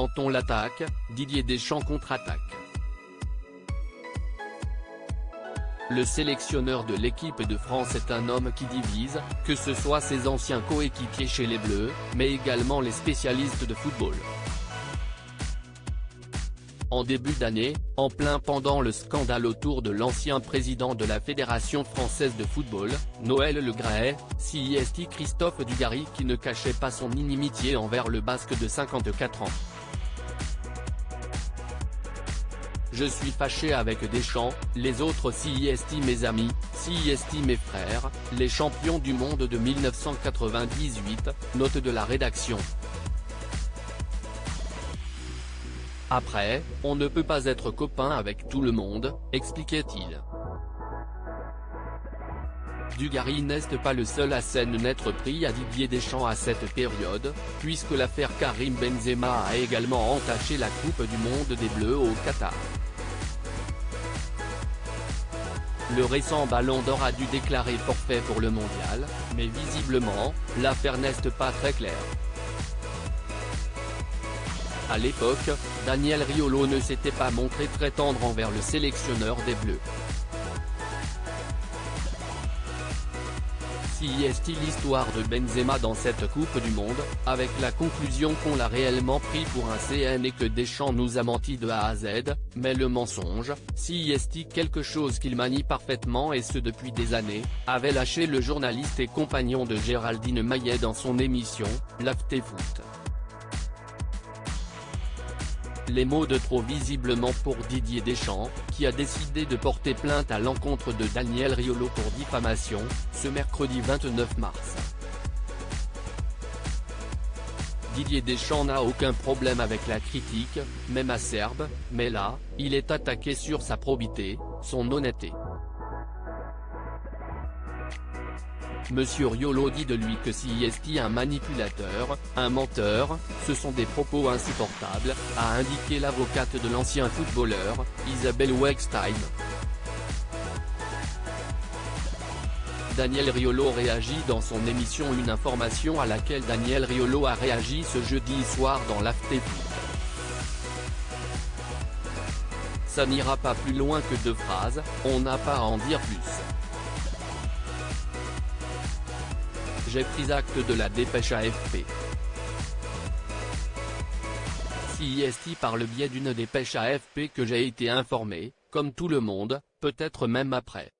Quand on l'attaque, Didier Deschamps contre-attaque. Le sélectionneur de l'équipe de France est un homme qui divise, que ce soit ses anciens coéquipiers chez les Bleus, mais également les spécialistes de football. En début d'année, en plein pendant le scandale autour de l'ancien président de la Fédération française de football, Noël Le Graët, CIST Christophe Dugarry qui ne cachait pas son inimitié envers le Basque de 54 ans. Je suis fâché avec Deschamps, les autres CIST mes amis, CIST mes frères, les champions du monde de 1998, note de la rédaction. Après, on ne peut pas être copain avec tout le monde, expliquait-il. Dugarry n'est pas le seul à s'en être pris à Didier Deschamps à cette période, puisque l'affaire Karim Benzema a également entaché la Coupe du monde des Bleus au Qatar. Le récent Ballon d'Or a dû déclarer forfait pour le mondial, mais visiblement, l'affaire n'est pas très claire. À l'époque, Daniel Riolo ne s'était pas montré très tendre envers le sélectionneur des Bleus. CIST l'histoire de Benzema dans cette Coupe du Monde, avec la conclusion qu'on l'a réellement pris pour un CN et que Deschamps nous a menti de A à Z, mais le mensonge, CIST quelque chose qu'il manie parfaitement et ce depuis des années, avait lâché le journaliste et compagnon de Géraldine Maillet dans son émission, l'AfterFoot. Les mots de trop visiblement pour Didier Deschamps, qui a décidé de porter plainte à l'encontre de Daniel Riolo pour diffamation, ce mercredi 29 mars. Didier Deschamps n'a aucun problème avec la critique, même acerbe, mais là, il est attaqué sur sa probité, son honnêteté. Monsieur Riolo dit de lui que CIST un manipulateur, un menteur, ce sont des propos insupportables, a indiqué l'avocate de l'ancien footballeur, Isabelle Weckstein. Daniel Riolo réagit dans son émission Une information à laquelle Daniel Riolo a réagi ce jeudi soir dans l'AfterFoot. Ça n'ira pas plus loin que 2 phrases, on n'a pas à en dire plus. J'ai pris acte de la dépêche AFP. CIST par le biais d'une dépêche AFP que j'ai été informé, comme tout le monde, peut-être même après.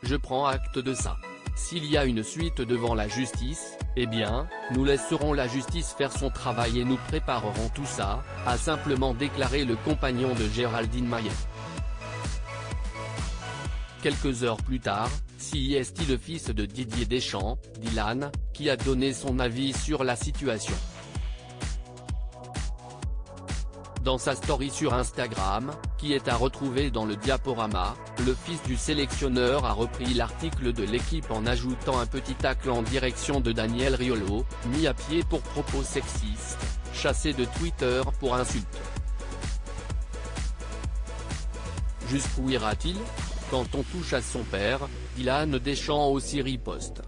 Je prends acte de ça. S'il y a une suite devant la justice, eh bien, nous laisserons la justice faire son travail et nous préparerons tout ça, a simplement déclaré le compagnon de Géraldine Maillet. Quelques heures plus tard, CIST le fils de Didier Deschamps, Dylan, qui a donné son avis sur la situation. Dans sa story sur Instagram, qui est à retrouver dans le diaporama, le fils du sélectionneur a repris l'article de l'équipe en ajoutant un petit tacle en direction de Daniel Riolo, mis à pied pour propos sexistes, chassé de Twitter pour insultes. Jusqu'où ira-t-il ? Quand on touche à son père, Dylan Deschamps aussi riposte.